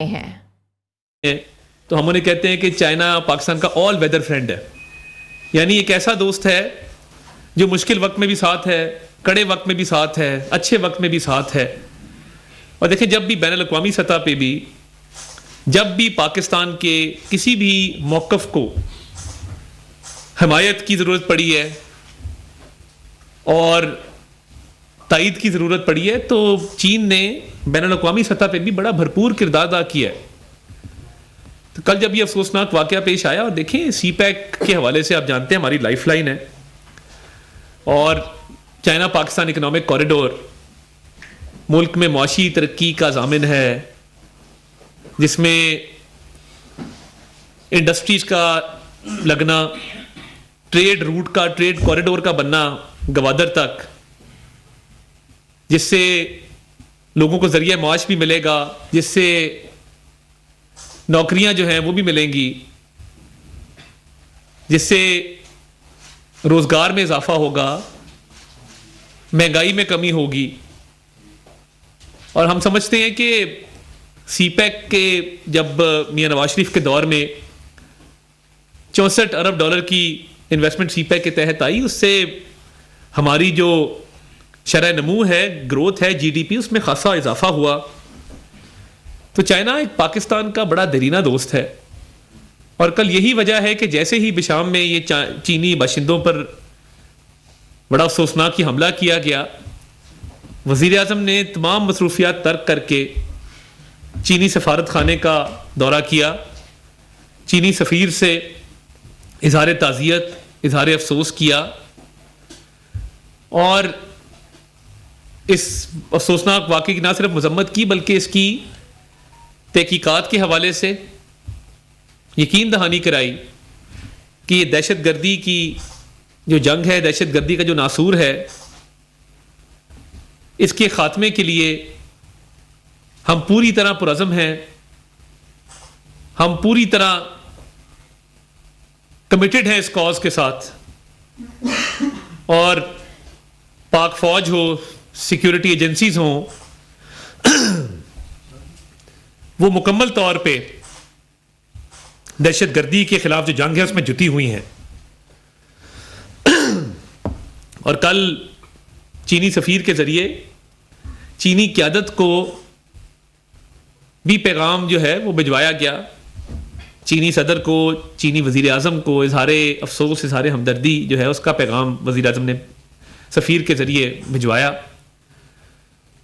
ہیں تو ہم انہیں کہتے ہیں کہ چائنا پاکستان کا آل ویدر فرینڈ ہے، یعنی ایک ایسا دوست ہے جو مشکل وقت میں بھی ساتھ ہے، کڑے وقت میں بھی ساتھ ہے، اچھے وقت میں بھی ساتھ ہے. اور دیکھیں جب بھی بین الاقوامی سطح پہ بھی جب بھی پاکستان کے کسی بھی موقف کو حمایت کی ضرورت پڑی ہے اور تائید کی ضرورت پڑی ہے تو چین نے بین الاقوامی سطح پہ بھی بڑا بھرپور کردار ادا کیا ہے. تو کل جب یہ افسوسناک واقعہ پیش آیا، اور دیکھیں سی پیک کے حوالے سے آپ جانتے ہیں ہماری لائف لائن ہے، اور چائنا پاکستان اکنامک کوریڈور ملک میں معاشی ترقی کا ضامن ہے، جس میں انڈسٹریز کا لگنا، ٹریڈ روٹ کا، ٹریڈ کوریڈور کا بننا گوادر تک، جس سے لوگوں کو ذریعہ معاش بھی ملے گا، جس سے نوکریاں جو ہیں وہ بھی ملیں گی، جس سے روزگار میں اضافہ ہوگا، مہنگائی میں کمی ہوگی. اور ہم سمجھتے ہیں کہ سی پیک کے جب میاں نواز شریف کے دور میں 64 ارب ڈالر کی انویسٹمنٹ سی پیک کے تحت آئی، اس سے ہماری جو شرح نمو ہے، گروتھ ہے، جی ڈی پی، اس میں خاصا اضافہ ہوا. تو چائنا ایک پاکستان کا بڑا دیرینہ دوست ہے، اور کل یہی وجہ ہے کہ جیسے ہی بشام میں یہ چینی باشندوں پر بڑا افسوسناک حملہ کیا گیا، وزیر اعظم نے تمام مصروفیات ترک کر کے چینی سفارت خانے کا دورہ کیا، چینی سفیر سے اظہار تعزیت، اظہار افسوس کیا، اور اس افسوسناک واقعے کی نہ صرف مذمت کی بلکہ اس کی تحقیقات کے حوالے سے یقین دہانی کرائی کہ یہ دہشت گردی کی جو جنگ ہے، دہشت گردی کا جو ناسور ہے، اس کے خاتمے کے لیے ہم پوری طرح پرعزم ہیں، ہم پوری طرح کمیٹڈ ہیں اس کاز کے ساتھ. اور پاک فوج ہو، سیکیورٹی ایجنسیز ہوں، وہ مکمل طور پہ دہشت گردی کے خلاف جو جنگ ہے اس میں جٹی ہوئی ہیں. اور کل چینی سفیر کے ذریعے چینی قیادت کو بھی پیغام جو ہے وہ بھجوایا گیا، چینی صدر کو، چینی وزیر اعظم کو اظہار افسوس، اظہار ہمدردی جو ہے اس کا پیغام وزیر اعظم نے سفیر کے ذریعے بھجوایا،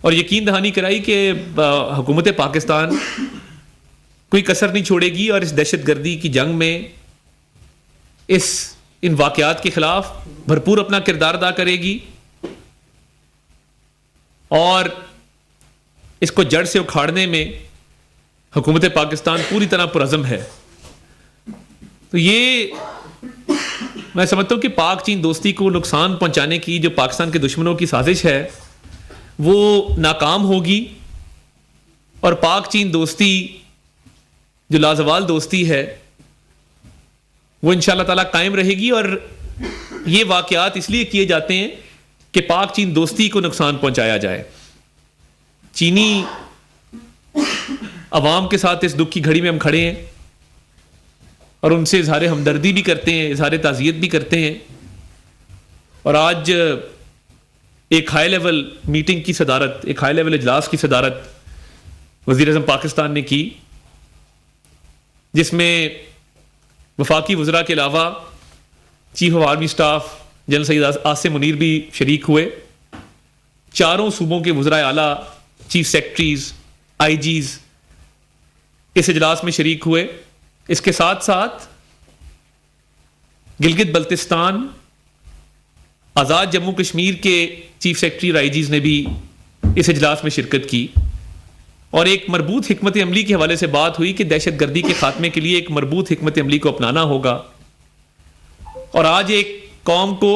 اور یقین دہانی کرائی کہ حکومت پاکستان کوئی کسر نہیں چھوڑے گی اور اس دہشت گردی کی جنگ میں ان واقعات کے خلاف بھرپور اپنا کردار ادا کرے گی، اور اس کو جڑ سے اکھاڑنے میں حکومت پاکستان پوری طرح پرعزم ہے. تو یہ میں سمجھتا ہوں کہ پاک چین دوستی کو نقصان پہنچانے کی جو پاکستان کے دشمنوں کی سازش ہے وہ ناکام ہوگی، اور پاک چین دوستی جو لازوال دوستی ہے وہ انشاءاللہ تعالیٰ قائم رہے گی. اور یہ واقعات اس لیے کیے جاتے ہیں کہ پاک چین دوستی کو نقصان پہنچایا جائے. چینی عوام کے ساتھ اس دکھ کی گھڑی میں ہم کھڑے ہیں، اور ان سے اظہار ہمدردی بھی کرتے ہیں، اظہار تعزیت بھی کرتے ہیں. اور آج ایک ہائی لیول میٹنگ کی صدارت، ایک ہائی لیول اجلاس کی صدارت وزیر اعظم پاکستان نے کی، جس میں وفاقی وزراء کے علاوہ chief of army staff general Syed Asim Munir بھی شریک ہوئے. چاروں صوبوں کے وزرائے اعلیٰ، چیف سیکرٹریز، آئی جیز اس اجلاس میں شریک ہوئے. اس کے ساتھ ساتھ گلگت بلتستان، آزاد جموں کشمیر کے چیف سیکرٹری اور آئی جیز نے بھی اس اجلاس میں شرکت کی، اور ایک مربوط حکمت عملی کے حوالے سے بات ہوئی کہ دہشت گردی کے خاتمے کے لیے ایک مربوط حکمت عملی کو اپنانا ہوگا. اور آج ایک قوم کو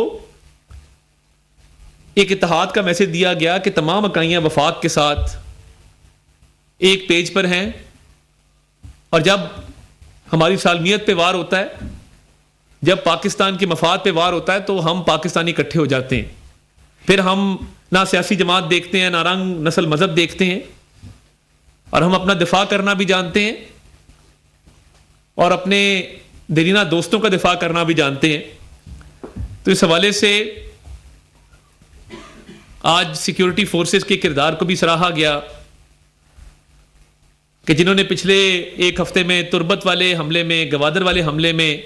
ایک اتحاد کا میسج دیا گیا کہ تمام اکائیاں وفاق کے ساتھ ایک پیج پر ہیں، اور جب ہماری سالمیت پہ وار ہوتا ہے، جب پاکستان کے مفاد پہ وار ہوتا ہے تو ہم پاکستانی اکٹھے ہو جاتے ہیں. پھر ہم نہ سیاسی جماعت دیکھتے ہیں، نہ رنگ، نسل، مذہب دیکھتے ہیں. اور ہم اپنا دفاع کرنا بھی جانتے ہیں اور اپنے دیرینہ دوستوں کا دفاع کرنا بھی جانتے ہیں. تو اس حوالے سے آج سیکیورٹی فورسز کے کردار کو بھی سراہا گیا کہ جنہوں نے پچھلے ایک ہفتے میں تربت والے حملے میں، گوادر والے حملے میں،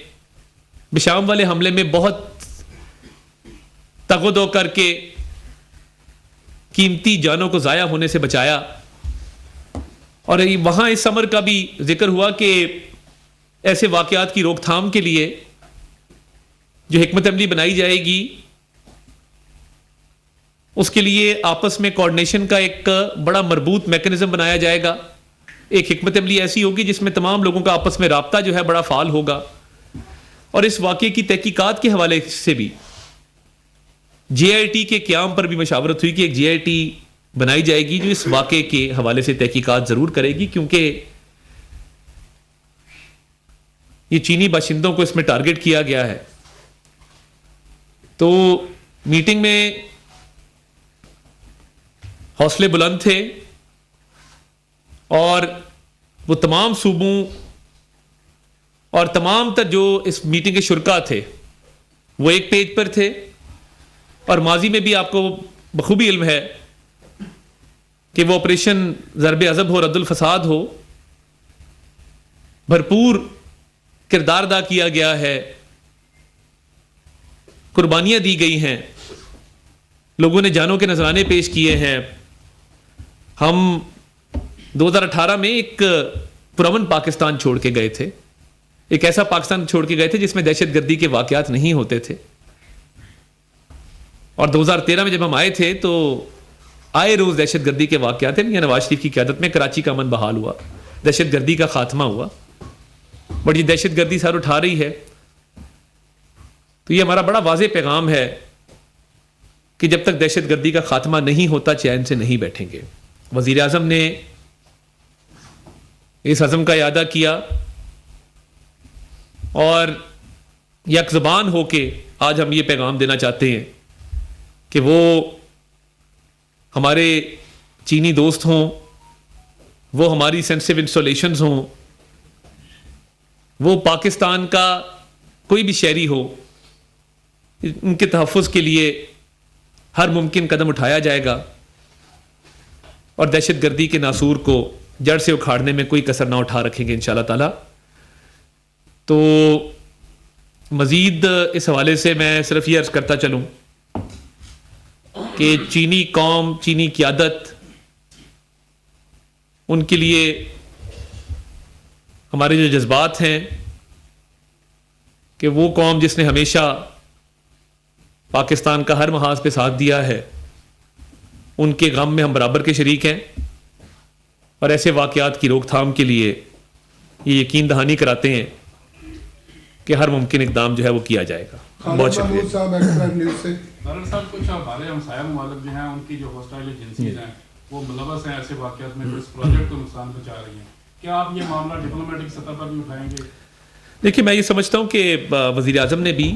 بشام والے حملے میں بہت تگ و دو کر کے قیمتی جانوں کو ضائع ہونے سے بچایا. اور وہاں اس امر کا بھی ذکر ہوا کہ ایسے واقعات کی روک تھام کے لیے جو حکمت عملی بنائی جائے گی اس کے لیے آپس میں کوارڈینیشن کا ایک بڑا مربوط میکانزم بنایا جائے گا. ایک حکمت عملی ایسی ہوگی جس میں تمام لوگوں کا آپس میں رابطہ جو ہے بڑا فعال ہوگا. اور اس واقعے کی تحقیقات کے حوالے سے بھی جے آئی ٹی کے قیام پر بھی مشاورت ہوئی کہ ایک جے آئی ٹی بنائی جائے گی جو اس واقعے کے حوالے سے تحقیقات ضرور کرے گی، کیونکہ یہ چینی باشندوں کو اس میں ٹارگٹ کیا گیا ہے. تو میٹنگ میں حوصلے بلند تھے اور وہ تمام صوبوں اور تمام تر جو اس میٹنگ کے شرکا تھے وہ ایک پیج پر تھے. اور ماضی میں بھی آپ کو بخوبی علم ہے کہ وہ آپریشن ضرب عضب ہو، رد الفساد ہو، بھرپور کردار ادا کیا گیا ہے، قربانیاں دی گئی ہیں، لوگوں نے جانوں کے نذرانے پیش کیے ہیں. ہم 2018 میں ایک پرامن پاکستان چھوڑ کے گئے تھے، ایک ایسا پاکستان چھوڑ کے گئے تھے جس میں دہشت گردی کے واقعات نہیں ہوتے تھے. اور 2013 میں جب ہم آئے تھے تو آئے روز دہشت گردی کے واقعات ہیں. نواز شریف کی قیادت میں کراچی کا امن بحال ہوا، دہشت گردی کا خاتمہ ہوا. بٹ یہ دہشت گردی سر اٹھا رہی ہے. تو یہ ہمارا بڑا واضح پیغام ہے کہ جب تک دہشت گردی کا خاتمہ نہیں ہوتا چین سے نہیں بیٹھیں گے. وزیر اعظم نے اس عزم کا اعادہ کیا اور یک زبان ہو کے آج ہم یہ پیغام دینا چاہتے ہیں کہ وہ ہمارے چینی دوست ہوں، وہ ہماری سینسٹیو انسٹالیشنز ہوں، وہ پاکستان کا کوئی بھی شہری ہو، ان کے تحفظ کے لیے ہر ممکن قدم اٹھایا جائے گا اور دہشت گردی کے ناسور کو جڑ سے اکھاڑنے میں کوئی کسر نہ اٹھا رکھیں گے انشاءاللہ تعالی. تو مزید اس حوالے سے میں صرف یہ عرض کرتا چلوں کہ چینی قوم، چینی قیادت، ان کے لیے ہمارے جو جذبات ہیں کہ وہ قوم جس نے ہمیشہ پاکستان کا ہر محاذ پہ ساتھ دیا ہے، ان کے غم میں ہم برابر کے شریک ہیں اور ایسے واقعات کی روک تھام کے لیے یہ یقین دہانی کراتے ہیں کہ ہر ممکن اقدام جو ہے وہ کیا جائے گا. بہت شکریہ. صاحب کچھ ہمارے ہمسایہ ممالک جو ہیں ان کی جو ہوسٹائل ایجنسیز ہیں وہ ملوث ہیں ایسے واقعات میں جو اس پروجیکٹ کو نقصان پہنچا رہی ہیں، کیا آپ یہ معاملہ ڈپلومیٹک سطح پر بھی اٹھائیں گے؟ دیکھیے میں یہ سمجھتا ہوں کہ وزیر اعظم نے بھی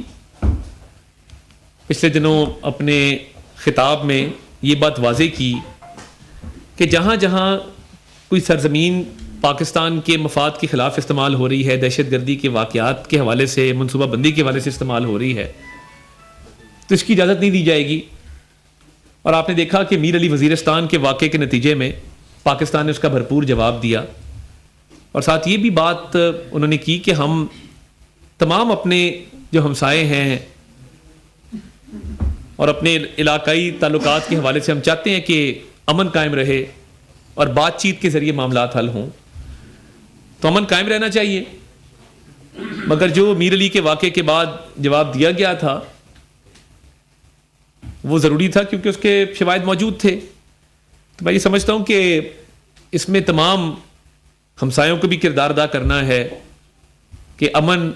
پچھلے دنوں اپنے خطاب میں یہ بات واضح کی کہ جہاں جہاں کوئی سرزمین پاکستان کے مفاد کے خلاف استعمال ہو رہی ہے، دہشت گردی کے واقعات کے حوالے سے، منصوبہ بندی کے حوالے سے استعمال ہو رہی ہے، تو اس کی اجازت نہیں دی جائے گی. اور آپ نے دیکھا کہ میر علی وزیرستان کے واقعے کے نتیجے میں پاکستان نے اس کا بھرپور جواب دیا. اور ساتھ یہ بھی بات انہوں نے کی کہ ہم تمام اپنے جو ہمسائے ہیں اور اپنے علاقائی تعلقات کے حوالے سے ہم چاہتے ہیں کہ امن قائم رہے اور بات چیت کے ذریعے معاملات حل ہوں. تو امن قائم رہنا چاہیے، مگر جو میر علی کے واقعے کے بعد جواب دیا گیا تھا وہ ضروری تھا کیونکہ اس کے شواہد موجود تھے. تو میں یہ سمجھتا ہوں کہ اس میں تمام ہمسایوں کو بھی کردار ادا کرنا ہے کہ امن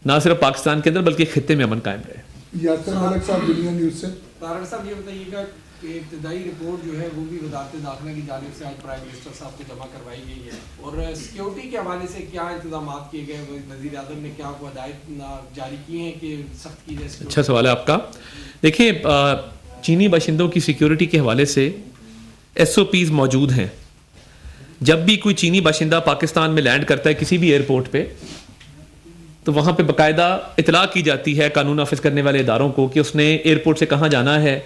نہ صرف پاکستان کے اندر بلکہ خطے میں امن قائم رہے. یاسر ملک صاحب دنیا نیوز سے. طارق صاحب یہ بتائیے گا کہ ابتدائی رپورٹ جو ہے وہ بھی وزارت داخلہ کی جانب سے آج پرائم منسٹر صاحب کو جمع کروائی گئی ہے، اور سیکیورٹی کے حوالے سے کیا انتظامات کیے گئے، وزیر اعظم نے کیا ہدایت جاری کی ہیں کہ سخت کی جائے؟ اچھا سوال ہے آپ کا. دیکھیں چینی باشندوں کی سیکیورٹی کے حوالے سے ایس او پیز موجود ہیں جب بھی کوئی چینی باشندہ پاکستان میں لینڈ کرتا ہے کسی بھی ایئرپورٹ پہ تو وہاں پہ باقاعدہ اطلاع کی جاتی ہے قانون نافذ کرنے والے اداروں کو کہ اس نے ایئرپورٹ سے کہاں جانا ہے,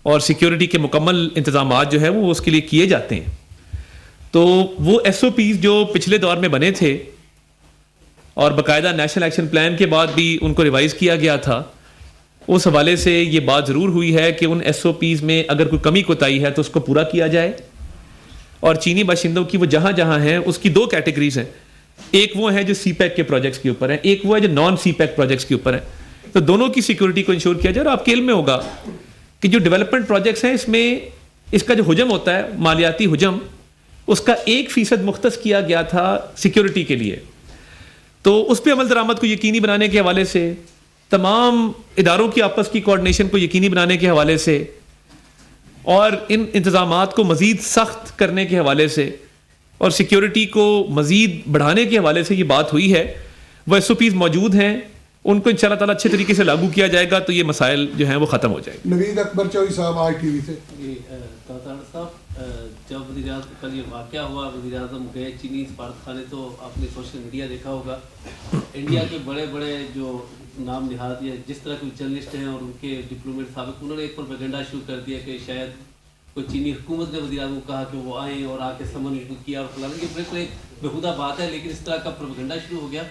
اور سیکیورٹی کے مکمل انتظامات جو ہے وہ اس کے لیے کیے جاتے ہیں. تو وہ ایس او پیز جو پچھلے دور میں بنے تھے اور باقاعدہ نیشنل ایکشن پلان کے بعد بھی ان کو ریوائز کیا گیا تھا, اس حوالے سے یہ بات ضرور ہوئی ہے کہ ان ایس او پیز میں اگر کوئی کمی کوتاہی ہے تو اس کو پورا کیا جائے. اور چینی باشندوں کی وہ جہاں جہاں ہیں اس کی دو کیٹیگریز ہیں, ایک وہ ہیں جو سی پیک کے پروجیکٹس کے اوپر ہیں, ایک وہ ہے جو نان سی پیک پروجیکٹس کے اوپر ہیں. تو دونوں کی سیکورٹی کو انشور کیا جائے. اور آپ کے علم میں ہوگا کہ جو ڈیولپمنٹ پروجیکٹس ہیں اس میں اس کا جو حجم ہوتا ہے مالیاتی حجم, اس کا 1% مختص کیا گیا تھا سیکورٹی کے لیے. تو اس پہ عمل درآمد کو یقینی بنانے کے حوالے سے, تمام اداروں کی آپس کی کوآرڈینیشن کو یقینی بنانے کے حوالے سے, اور ان انتظامات کو مزید سخت کرنے کے حوالے سے اور سیکیورٹی کو مزید بڑھانے کے حوالے سے یہ بات ہوئی ہے. وہ ایس او پیز موجود ہیں, ان کو انشاءاللہ تعالیٰ اچھے طریقے سے لاگو کیا جائے گا تو یہ مسائل جو ہیں وہ ختم ہو جائیں گے. نوید اکبر چوئی صاحب آئی ٹی وی سے. صاحب, جب وزیر اعظم کل یہ واقعہ ہوا, وزیر اعظم گئے چینی سفارت خانے, تو آپ نے سوشل میڈیا دیکھا ہوگا, انڈیا کے بڑے بڑے جو نام نہاد یا جس طرح کے جرنلسٹ ہیں اور ان کے ڈپلومیٹ سابق, انہوں نے ایک پروپیگنڈا شروع کر دیا کہ شاید کوئی چینی حکومت نے وزیر اعظم کو کہا کہ وہ آئیں اور آ کے سمن کیا اور فلاں. یہ بالکل ایک بےہودہ بات ہے, لیکن اس طرح کا پروپیگنڈا شروع ہو گیا.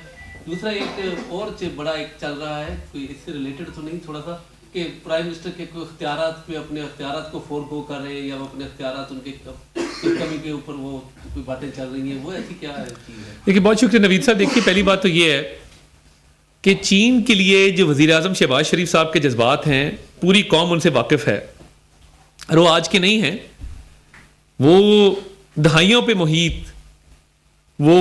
دوسرا ایک اور بڑا ایک چل رہا ہے, کوئی اس سے ریلیٹڈ تو نہیں تھوڑا سا, کہ پرائم منسٹر کے کوئی اختیارات پہ اپنے اختیارات کو فورگو کر رہے ہیں, یا وہ اپنے اختیارات ان کے کمی کے اوپر وہ کوئی باتیں چل رہی ہیں, وہ ایسی کیا چیز ہے؟ دیکھیے بہت شکریہ نوید صاحب. دیکھیے پہلی بات تو یہ ہے کہ چین کے لیے جو وزیر اعظم شہباز شریف صاحب کے جذبات ہیں پوری قوم ان سے واقف ہے, اور وہ آج کے نہیں ہیں, وہ دہائیوں پہ محیط, وہ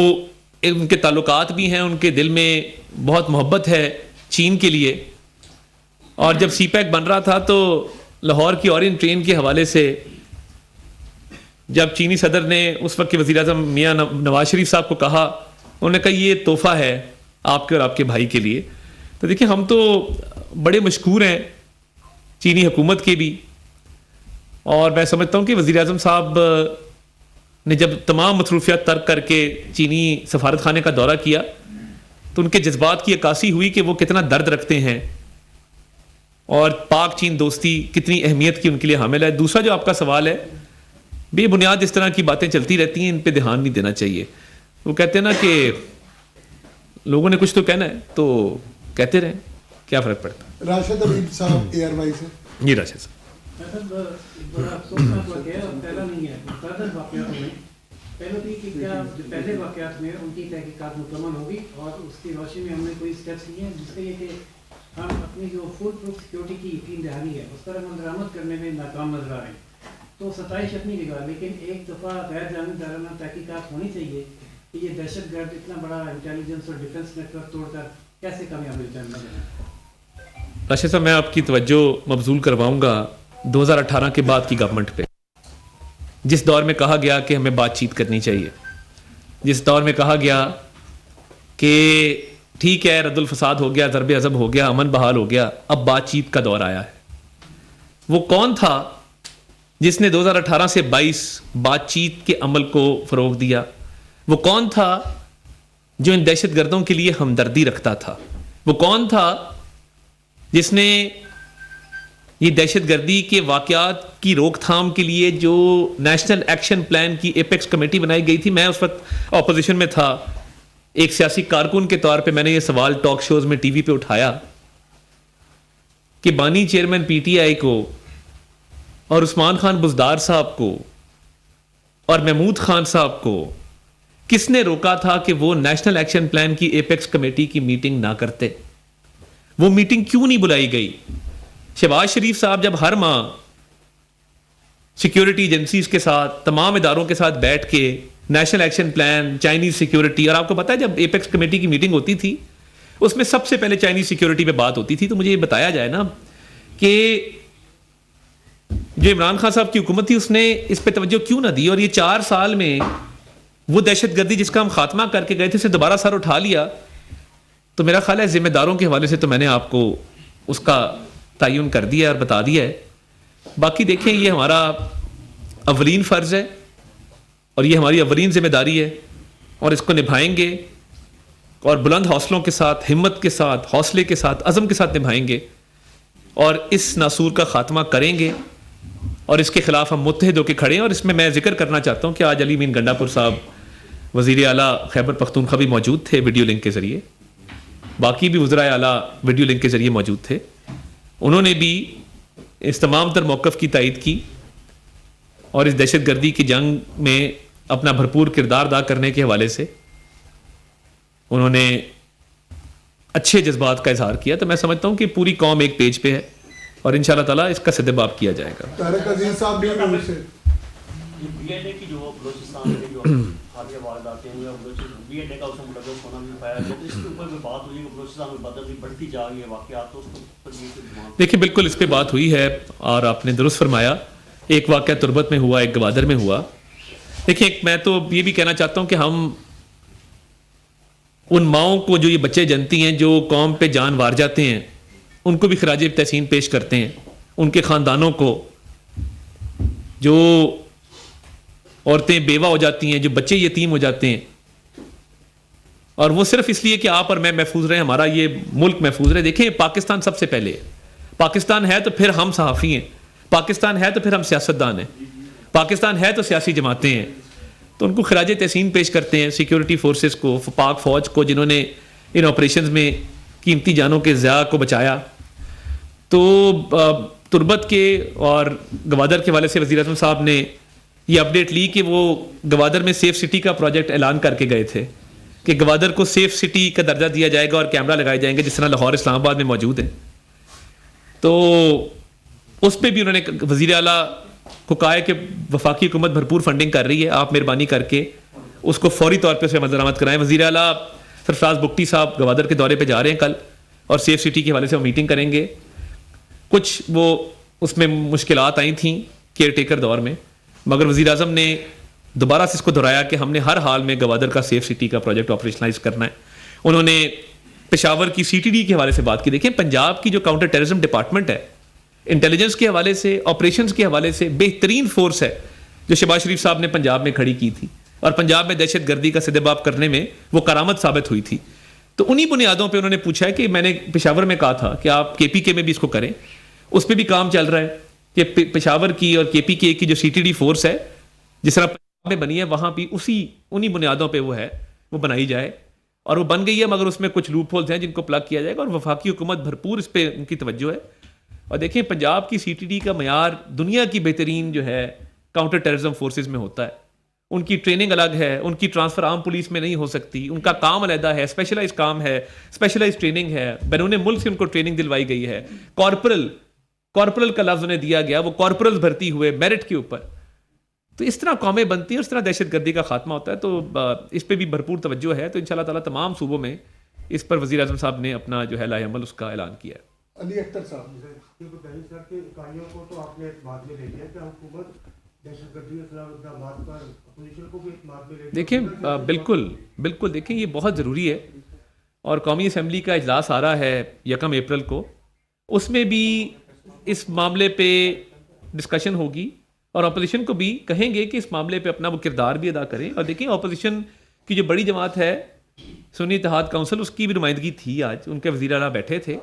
ان کے تعلقات بھی ہیں, ان کے دل میں بہت محبت ہے چین کے لیے. اور جب سی پیک بن رہا تھا تو لاہور کی اورینٹ ٹرین کے حوالے سے جب چینی صدر نے اس وقت کے وزیر اعظم میاں نواز شریف صاحب کو کہا, انہوں نے کہا یہ تحفہ ہے آپ کے اور آپ کے بھائی کے لیے. تو دیکھیں ہم تو بڑے مشکور ہیں چینی حکومت کے بھی, اور میں سمجھتا ہوں کہ وزیر اعظم صاحب نے جب تمام مصروفیات ترک کر کے چینی سفارت خانے کا دورہ کیا تو ان کے جذبات کی عکاسی ہوئی کہ وہ کتنا درد رکھتے ہیں اور پاک چین دوستی کتنی اہمیت کی ان کے لیے حامل ہے. دوسرا جو آپ کا سوال ہے, بے بنیاد اس طرح کی باتیں چلتی رہتی ہیں, ان پہ دھیان نہیں دینا چاہیے. وہ کہتے ہیں نا کہ لوگوں نے کچھ تو کہنا ہے تو کہتے رہیں, کیا فرق پڑتا ہے. راشد حبیب صاحب اے آر وائی سے. جی راشد صاحب. بڑا افسوسناک واقعہ ہے اور پہلا نہیں ہے, متعدد واقعات ہوئے. پہلے بھی کہ کیا پہلے واقعات میں ان کی تحقیقات مکمل ہوگی اور اس کی روشنی میں ہم نے کوئی اسٹیپس لیے ہیں جس سے یہ کہ ہم اپنی جو فوڈ پروف سیکورٹی کی یقین دہانی ہے اس پر عمل درآمد کرنے میں ناکام نظر آ رہے ہیں. تو ستائش اپنی جگہ, لیکن ایک دفعہ غیر جانبدارانہ تحقیقات ہونی چاہیے کہ یہ دہشت گرد اتنا بڑا انٹیلیجنس اور ڈیفنس نیٹ ورک توڑ کر کیسے کامیاب ہو جائیں. راشد صاحب میں آپ کی توجہ مبذول کرواؤں گا 2018 کے بعد کی گورنمنٹ پہ, جس دور میں کہا گیا کہ ہمیں بات چیت کرنی چاہیے, جس دور میں کہا گیا کہ ٹھیک ہے رد الفساد ہو گیا, ضرب عضب ہو گیا, امن بحال ہو گیا, اب بات چیت کا دور آیا ہے. وہ کون تھا جس نے 2018 سے 22 بات چیت کے عمل کو فروغ دیا؟ وہ کون تھا جو ان دہشت گردوں کے لیے ہمدردی رکھتا تھا؟ وہ کون تھا جس نے یہ دہشت گردی کے واقعات کی روک تھام کے لیے جو نیشنل ایکشن پلان کی ایپیکس کمیٹی بنائی گئی تھی؟ میں اس وقت اپوزیشن میں تھا, ایک سیاسی کارکن کے طور پہ میں نے یہ سوال ٹاک شوز میں ٹی وی پہ اٹھایا کہ بانی چیئرمین پی ٹی آئی کو اور عثمان خان بزدار صاحب کو اور محمود خان صاحب کو کس نے روکا تھا کہ وہ نیشنل ایکشن پلان کی ایپیکس کمیٹی کی میٹنگ نہ کرتے؟ وہ میٹنگ کیوں نہیں بلائی گئی؟ شہباز شریف صاحب جب ہر ماہ سیکیورٹی ایجنسیز کے ساتھ تمام اداروں کے ساتھ بیٹھ کے national action plan, Chinese security, اور آپ کو پتا ہے جب ایپیکس کمیٹی کی میٹنگ ہوتی تھی اس میں سب سے پہلے چائنیز سیکیورٹی پہ بات ہوتی تھی, تو مجھے یہ بتایا جائے نا کہ جو عمران خان صاحب کی حکومت تھی اس نے اس پہ توجہ کیوں نہ دی, اور یہ 4 سال میں وہ دہشت گردی جس کا ہم خاتمہ کر کے گئے تھے اسے دوبارہ سر اٹھا لیا. تو میرا خیال ہے ذمہ داروں کے حوالے سے تو میں نے آپ کو اس کا تعین کر دیا اور بتا دیا ہے. باقی دیکھیں یہ ہمارا اولین فرض ہے اور یہ ہماری اولین ذمہ داری ہے اور اس کو نبھائیں گے اور بلند حوصلوں کے ساتھ، ہمت کے ساتھ، حوصلے کے ساتھ، عزم کے ساتھ نبھائیں گے اور اس ناسور کا خاتمہ کریں گے اور اس کے خلاف ہم متحد ہو کے کھڑے ہیں. اور اس میں ذکر کرنا چاہتا ہوں کہ آج علی امین گنڈا پور صاحب وزیر اعلیٰ خیبر پختونخوا بھی موجود تھے ویڈیو لنک کے ذریعے، باقی بھی وزرائے اعلیٰ ویڈیو لنک کے ذریعے موجود تھے. انہوں نے بھی اس تمام تر موقف کی تائید کی اور اس دہشت گردی کی جنگ میں اپنا بھرپور کردار ادا کرنے کے حوالے سے انہوں نے اچھے جذبات کا اظہار کیا. تو میں سمجھتا ہوں کہ پوری قوم ایک پیج پہ ہے اور انشاءاللہ تعالیٰ اس کا سدباب کیا جائے گا. طارق عزیز صاحب بھی ان سے بی ایڈ اے کی جو بلوچستان میں جو حالیہ واردات ہوئی ہیں، بی ایڈ اے کا اس میں ملوث ہونا بھی پایا گیا، تو اس کے اوپر بھی بات ہوئی کہ بلوچستان میں بدتری بڑھتی جا رہی ہے واقعات، تو اس کے اوپر یہ دیکھیں بالکل اس پہ بات ہوئی ہے اور آپ نے درست فرمایا. ایک واقعہ تربت میں ہوا، ایک گوادر میں ہوا. دیکھیں میں تو یہ بھی کہنا چاہتا ہوں کہ ہم ان ماؤں کو جو یہ بچے جنتی ہیں جو قوم پہ جان وار جاتے ہیں ان کو بھی خراج تحسین پیش کرتے ہیں. ان کے خاندانوں کو، جو عورتیں بیوہ ہو جاتی ہیں، جو بچے یتیم ہو جاتے ہیں، اور وہ صرف اس لیے کہ آپ اور میں محفوظ رہیں، ہمارا یہ ملک محفوظ رہے. دیکھیں پاکستان سب سے پہلے ہے. پاکستان ہے تو پھر ہم صحافی ہیں، پاکستان ہے تو پھر ہم سیاستدان ہیں، پاکستان ہے تو سیاسی جماعتیں ہیں. تو ان کو خراج تحسین پیش کرتے ہیں، سیکیورٹی فورسز کو، پاک فوج کو، جنہوں نے ان آپریشنز میں قیمتی جانوں کے ضیاع کو بچایا. تو تربت کے اور گوادر کے والے سے وزیر اعظم صاحب نے یہ اپڈیٹ لی کہ وہ گوادر میں سیف سٹی کا پروجیکٹ اعلان کر کے گئے تھے کہ گوادر کو سیف سٹی کا درجہ دیا جائے گا اور کیمرہ لگائے جائیں گے جس طرح لاہور اسلام آباد میں موجود ہیں. تو اس پہ بھی انہوں نے وزیر اعلیٰ کو کہا ہے کہ وفاقی حکومت بھرپور فنڈنگ کر رہی ہے، آپ مہربانی کر کے اس کو فوری طور پہ اس پہ عمل درآمد کرائیں. وزیر اعلیٰ سرفراز بگٹی صاحب گوادر کے دورے پہ جا رہے ہیں کل اور سیف سٹی کے حوالے سے وہ میٹنگ کریں گے. کچھ وہ اس میں مشکلات آئی تھیں کیئر ٹیکر دور میں، مگر وزیر اعظم نے دوبارہ سے اس کو دہرایا کہ ہم نے ہر حال میں گوادر کا سیف سٹی کا پروجیکٹ آپریشنلائز کرنا ہے. انہوں نے پشاور کی سی ٹی ڈی کے حوالے سے بات کی. دیکھیں پنجاب کی جو کاؤنٹر ٹیررزم ڈپارٹمنٹ ہے، انٹیلیجنس کے حوالے سے، آپریشنز کے حوالے سے بہترین فورس ہے جو شہباز شریف صاحب نے پنجاب میں کھڑی کی تھی اور پنجاب میں دہشت گردی کا سدباب کرنے میں وہ کرامت ثابت ہوئی تھی. تو انہی بنیادوں پہ انہوں نے پوچھا ہے کہ میں نے پشاور میں کہا تھا کہ آپ کے پی کے میں بھی اس کو کریں، اس پہ بھی کام چل رہا ہے کہ پشاور کی اور کے پی کے کی جو سی ٹی ڈی فورس ہے جس طرح پنجاب میں بنی ہے وہاں بھی انہی بنیادوں پہ وہ بنائی جائے اور وہ بن گئی ہے. مگر اس میں کچھ لوپ ہولز ہیں جن کو پلگ کیا جائے گا اور وفاقی حکومت بھرپور اس پہ ان کی توجہ ہے. اور دیکھیں پنجاب کی سی ٹی ڈی کا معیار دنیا کی بہترین جو ہے کاؤنٹر ٹیررزم فورسز میں ہوتا ہے. ان کی ٹریننگ الگ ہے، ان کی ٹرانسفر عام پولیس میں نہیں ہو سکتی، ان کا کام علیحدہ ہے، اسپیشلائز کام ہے، اسپیشلائز ٹریننگ ہے، بیرون ملک سے ان کو ٹریننگ دلوائی گئی ہے. کارپورل کا لفظ انہیں دیا گیا، وہ کارپورل بھرتی ہوئے میرٹ کے اوپر. تو اس طرح قومیں بنتی ہیں، اس طرح دہشت گردی کا خاتمہ ہوتا ہے. تو اس پہ بھی بھرپور توجہ ہے. تو انشاءاللہ تعالیٰ تمام صوبوں میں اس پر وزیر اعظم صاحب نے اپنا جو ہے لائحہ عمل اس کا اعلان کیا ہے. علی اختر صاحب سر کے اکائیوں کو تو آپ نے بعد میں لے لیا کہ حکومت دہشت گردی کے خلاف اقدامات پر اپوزیشن کو بھی اعتماد میں لے لیا. دیکھیں بالکل دیکھیں یہ بہت ضروری ہے اور قومی اسمبلی کا اجلاس آ رہا ہے 1 اپریل کو، اس میں بھی اس معاملے پہ ڈسکشن ہوگی اور اپوزیشن کو بھی کہیں گے کہ اس معاملے پہ اپنا وہ کردار بھی ادا کریں. اور دیکھیں اپوزیشن کی جو بڑی جماعت ہے سنی اتحاد کونسل، اس کی بھی نمائندگی تھی، آج ان کے وزیر اعلیٰ بیٹھے تھے.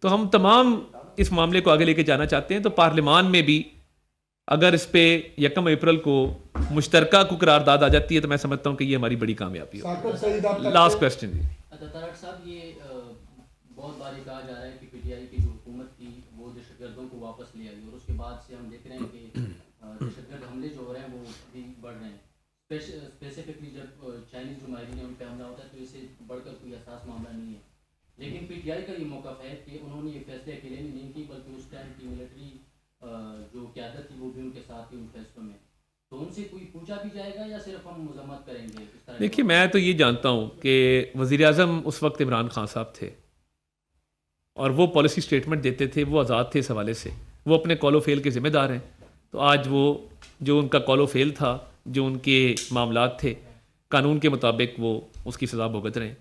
تو ہم تمام اس معاملے کو آگے لے کے جانا چاہتے ہیں. تو پارلیمان میں بھی اگر اس پہ 1 اپریل کو مشترکہ کو قرارداد آ جاتی ہے تو میں سمجھتا ہوں کہ یہ ہماری بڑی کامیابی ہے. لاسٹ کوسچن جی. طارق صاحب یہ بہت بار یہ کہا جا رہا ہے کہ پی ٹی آئی کی جو حکومت تھی وہ دہشت گردوں کو واپس لے آئی اور اس کے بعد سے ہم دیکھ رہے ہیں کہ دہشت گرد حملے جو ہو رہے ہیں وہ بھی بڑھ رہے ہیں. اسپیسیفکلی جب چائنیز جو ماہرین ہیں ان پہ حملہ ہوتا ہے تو اسے بڑھ کر کوئی حساس معاملہ نہیں ہے. لیکن پی ٹی آئی کا یہ موقف ہے کہ انہوں نے یہ فیصلے اکیلے نہیں کی بلکہ اس ٹائم کی ملٹری جو قیادت تھی وہ بھی ان کے ساتھ تھی ان فیصلوں میں. تو ان سے کوئی پوچھا بھی جائے گا یا صرف ہم مذمت کریں گے؟ دیکھیے میں تو یہ جانتا ہوں کہ وزیر اعظم اس وقت عمران خان صاحب تھے اور وہ پالیسی سٹیٹمنٹ دیتے تھے، وہ آزاد تھے اس حوالے سے، وہ اپنے کال و فیل کے ذمہ دار ہیں. تو آج وہ جو ان کا کال و فیل تھا، جو ان کے معاملات تھے، قانون کے مطابق وہ اس کی سزا بھگت رہے ہیں.